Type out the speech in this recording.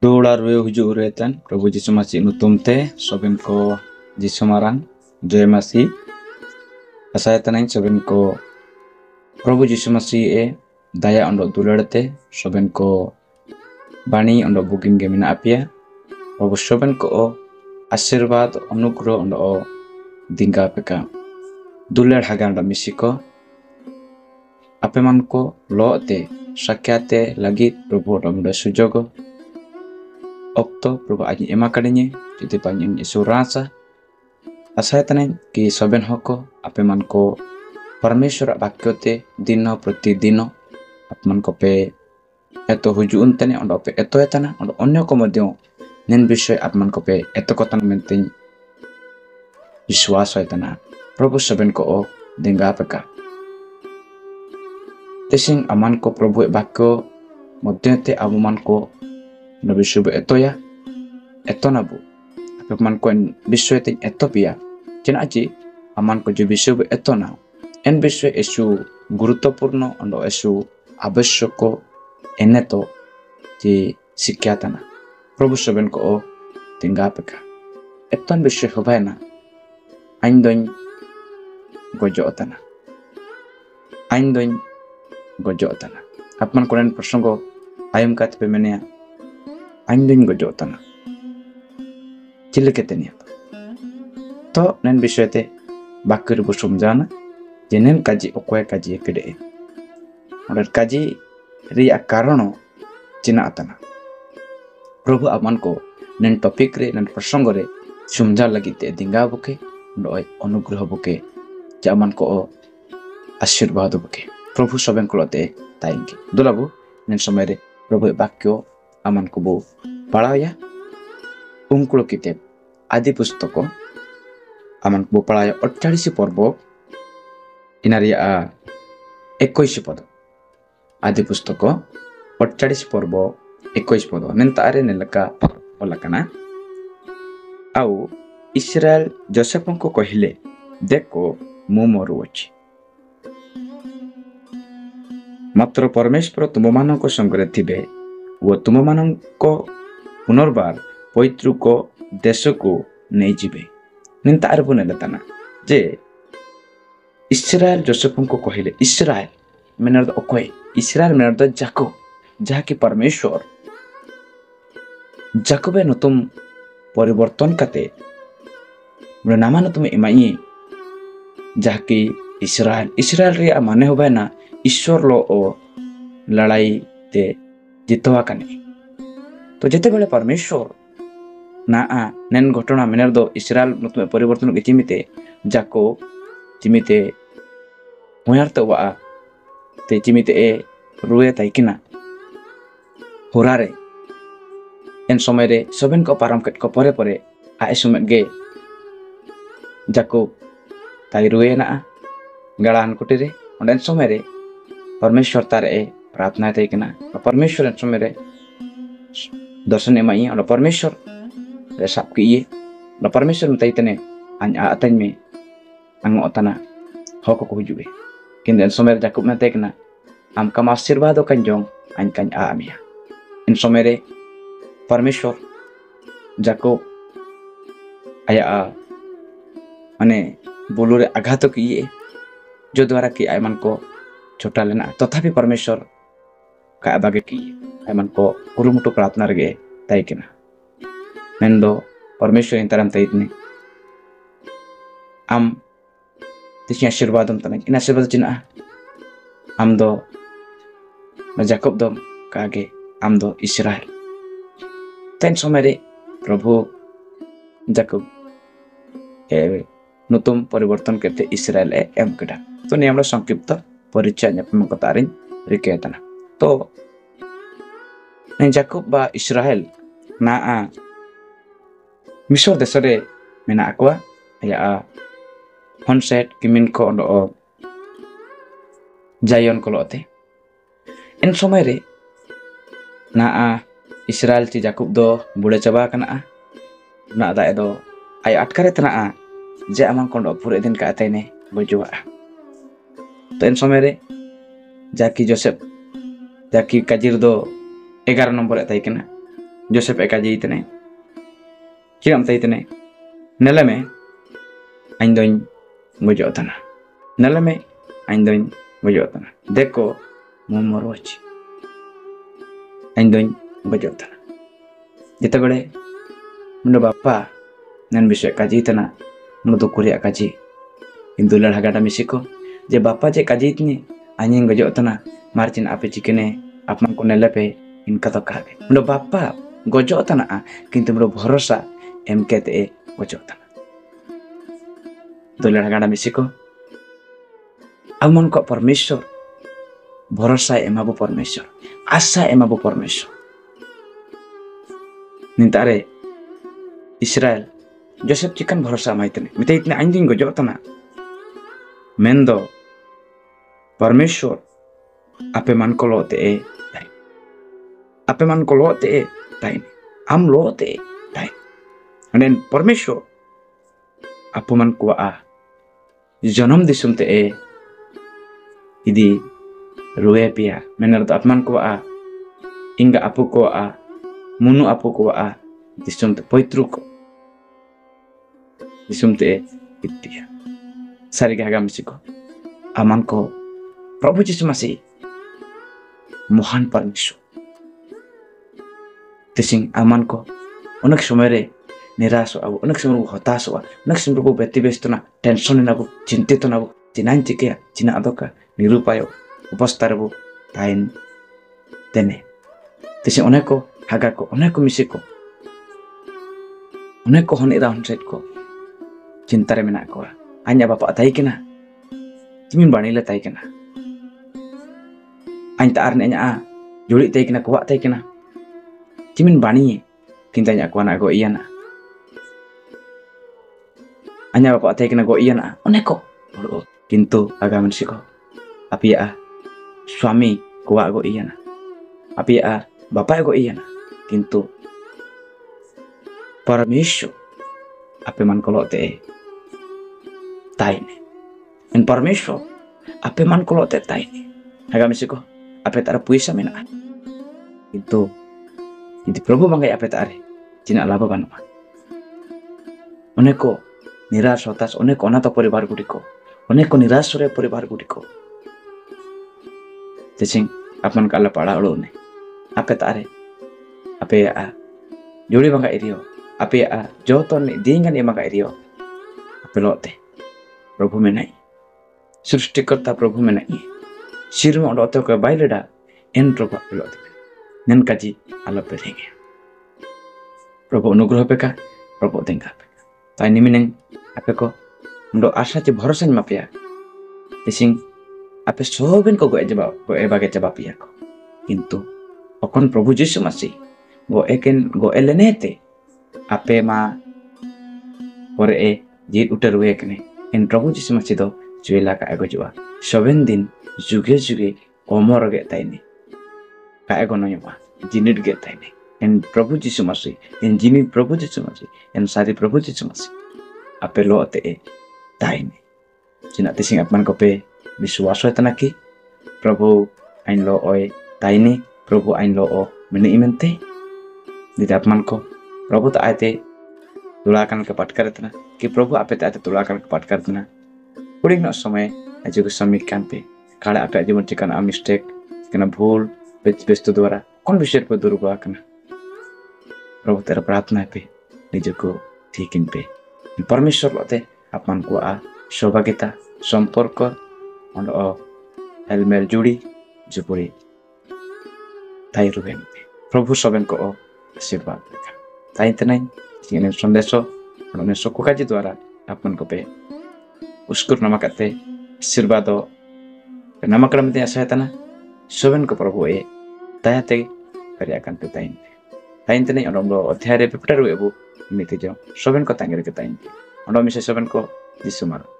Rular we hujung uretan Prabu Jisu Masih nutumte soben ko Jisu marang Joy Masih asaya tanang soben ko Prabu Jisu Masih daya ondok dularte soben ko bani ondok bugin gemina apia Prabu soben ko asirvad onugro ondok dingga peka dular hagan ondok misiko apeman ko lo te sakyate lagi Prabu ondok sujogo okto Prabu aji emakadenya jadi panjang Yesu rasa asaya tanang ki soben hoko apeman ko Parmeshwar bakyote dino प्रतिदिनो apman ko pe eto hujuun tane ondo pe eto etana ondo onyo ko modyo nen bishoy apman ko pe eto kotan menting viswas etana Prabhu soben ko o denga peka tesing aman ko Prabhu bakyo modyo te abuman ko no bishubu eto ya eto nabu apman ko bishoy te eto pia chen aji aman ko ju bishubu eto na en বিষয়ে এসু গুরুত্বপূর্ণ অন্য এসু আবশ্যক এনেতো যে শিক্ষাতানা প্রভু সবেন কো তিঙ্গা পেকা এতন বিষয় হবায় না আইন দইন গজতানা আইন দইন গজতানা আপমান করেন প্রসঙ্গ আয়ম কাতবে মেনিয়া আইন দইন গজতানা চিলকেতে নিয়া তো নেন বিষয়তে বাক্যের বসুম জানা jenen kaji okoy kaji kede orar kaji ri akarono cina atana Prabhu aman ko nen topik re nen prasong re sumja lagi te dinga buke doi anugrah buke jaman ko ashirwad buke Prabhu soben kolote taingi dulabu nen somere Prabhu bakyo aman ko bu palaya ungkulo kitab adi pustako aman ko palaya 48 porbo Inaria 21 পদ আদি পুস্তক 48 পর্ব 21 পদ নেন্তারে নেলকা ওলাকানা আউ Israel যোসেফଙ୍କୁ କହିଲେ ଦେଖ ମୁଁ ମରୁଅଛି ମାତ୍ର ପରମେଶ୍ୱର ତୁମମାନଙ୍କ ସଙ୍ଗରେ ଥିବେ ଓ ତୁମମାନଙ୍କ ପୁନର୍ବାର ପୈତୃକ ଦେଶକୁ ନେଇଯିବେ ନେନ୍ତାରେ ବୁନେଲତାନା ଯେ Israel Josephଙ୍କୁ କହିଲେ Israel menar okoy Israel menar Jacob ଯାହାକି ପରମେଶ୍ୱର ଜାକୋବେ ନতুମ ପରିବର୍ତ୍ତନ କାତେ ନାମାନ ତୁମେ ଏମାଇ ଯାହାକି ଇସ୍ରାଏଲ ରେ ମାନେ ହବା ନା ଈଶ୍ୱର lo ଓ ଲড়াই ତେ ଜିତବା କାନେ ତ ଯେତେବେଳେ ପରମେଶ୍ୱର ନା ନେନ ଘଟଣା menar ଇସ୍ରାଏଲ ନতুମ ପରିବର୍ତ୍ତନ କେ ଚିମିତେ Jacob Cimite muerte wa te cimite ruwe taikina horare en somere soben ko param ket ko pore a esumet ge Jacob tai ruwe na galan kutire onden somere Parmeshwar tare प्रार्थना taikina Parmeshwar en somere darshan emai ondo Parmeshwar re sap ki ye ondo Parmeshwar mtaitene anya atan me ang otana hoko ko hujube kinden somere Jacob na tekna am kam आशीर्वाद kanjong an kan amia in somere Parmeshwar Jacob aya mane bolure आघात किए जो द्वारा कि आयमन को छोटा लेना तथापि Parmeshwar का आबागे किए आयमन को कुरुमुटु प्रार्थना रगे ताइकना नंदो Parmeshwar इंतरम ताइतने am Tisnya आशीर्वादम तने इन आशीर्वाद चिना आमदो जाकोब दो कागे आमदो इस्राएल तेन समरे प्रभु जाकोब नतुम परिवर्तन करते इस्राएल एम केटा तो ने हमरा संक्षिप्त परिचय न्यापम कतारिन रिकेतना तो ने जाकोब बा इस्राएल ना मिस्र देशरे मेना akwa ya Honset kimin ko ondo Jayon kolote en somere na Israel ti Jacob do bule chaba kana na da edo ay atkare tana je aman kondo pure din ka atene bojua to en somere jaki Joseph jaki kajir do 11 নম্বর এতাই কেনা Joseph एकाजी इतने किराम ते इतने नले में आइंदोइन गुजो तना नले में आइंदोइन गुजो तना देखो मुमरोच आइंदोइन गुजो तना जिते बड़े मुंडो बापा नन विषय काजी तना मुंडो तो कुरिया काजी इंदु लड़ा गाड़ा मिसिको जे बापा जे काजी इतने आइंदोइन गुजो तना मार्चिन आपे चिकने आपन को नले पे इनका तो कहा मुंडो बापा गुजो तना किंतु मुंडो भरोसा एम कहते गुजो तना दो लड़ा गाड़ा मिसिको अमन को परमेश्वर भरोसा एमाबो परमेश्वर आशा एमाबो परमेश्वर निंतारे इस्राएल जोसेफ चिकन भरोसा माइतने मिते इतने आइंदिन गुजो तना मेंदो परमेश्वर आपे मन को लोते आपे मन को लोते ताइन हम लोते ताइन अनेन परमेश्वर आपो मन को आ जन्म दिसुम ते इदी रुए पिया मेनर तो अपमान को आ इंगा आपो को आ मुनु आपो को आ दिसुम ते पवित्र को दिसुम ते इतिया सारी गागा मिसिको अमान को प्रभु यीशु मसीह महान परमेश्वर तिसिंग अमान को अनेक समय रे निराश हो अनेक समय हताश हो अनेक समय को व्यतिव्यस्त ना टेंशन ना चिंतित ना चिनाइन चिके चिना अदका निरुपाय उपस्तार वो ताइन तेने तिसिंग अनेक को हागा को अनेक को मिसिको अनेक को हनिरा हनसेट को चिंता रे मेना को आन्या बापा ताई केना चिमिन बाणी ले ताई केना आइन तार ने न्या जुड़ी ताई केना कुवा ताई केना चिमिन बाणी किंता न्या को ना गो इयाना आन्या बापा ताई केना गो इयाना अनेक को किंतु आगामन सिको apiya suami kuwa go iyana apiya bapak go iyana किंतु परमेश्वर आपे मन को लोते ताइने इन परमेश्वर आपे मन को लोते ताइने हागा मिसिको आपे तारा पुइसा मेना किंतु यदि प्रभु बंगाई आपे तारे जिना लाभ बानुमा अनेको निराश हताश अनेक अनाथ परिवार गुड़िको अनेक निराश परिवार गुड़िको तिसिंग आपन काला पाड़ा उड़ोने आपे तारे आपे आ जोड़ी बंगा इरियो आपे आ जो तो दींगन एमगा इरियो आपे लोते प्रभु में नहीं सृष्टिकर्ता प्रभु में नहीं सिर में उड़ोते को बाइलेडा एन प्रभु आपे लोते नन काजी आलो पे देंगे प्रभु अनुग्रह पे का प्रभु देंगा ताई निमिनें आपे को मुंडो आशा चे भरोसा नी मापिया तिसिंग आपे सोबिन को गो एबागे जवाब पिया को किंतु अकन प्रभु यीशु मसीह गो एलेनेते आपे मा और ए जीत उटर हुए कने इन प्रभु यीशु मसीह दो जुएला का एगो जुआ 7 दिन जुगे जुगे ओमर गे ताइने का एगो नयमा जिनिट गे ताइने इन प्रभु यीशु मसीह इन जिनिट प्रभु यीशु मसीह इन सारी प्रभु यीशु मसीह आपे लोते ताइने जिना तिसिंग आपन को पे विश्वास होता कि प्रभु आइन लो ओए ताइने प्रभु आइन लो ओ मने इमेंते नित आपमान को प्रभु तो आते तुलाकन के पाठ करतना कि प्रभु आपे आते तुलाकन के पाठ करतना कुड़ी न समय अजो को समीक कान पे काड़ा आपे जीवन चिकन आ मिस्टेक कना भूल बेस्त द्वारा कौन विषय पर दुर्गा कना प्रभु तेरा प्रार्थना पे निज को ठीक इन पे परमेश्वर लोते आपमान को आ सौभाग्यता संपर्क और हेलमेल जुड़ी जुपुरी ताई रुबेन प्रभु सबन को आशीर्वाद देगा ताई तनाई जिने संदेशो और सुख काजी द्वारा आपन को पे उस्कुर नमकते आशीर्वाद नमक्रम ते आशयतना सबन को प्रभु ए तायाते करिया कांते ताई तनाई और अध्याय रे पेपर रुएबु निति जो सबन को तांगे के ताई और मिसे सबन को दिसुमार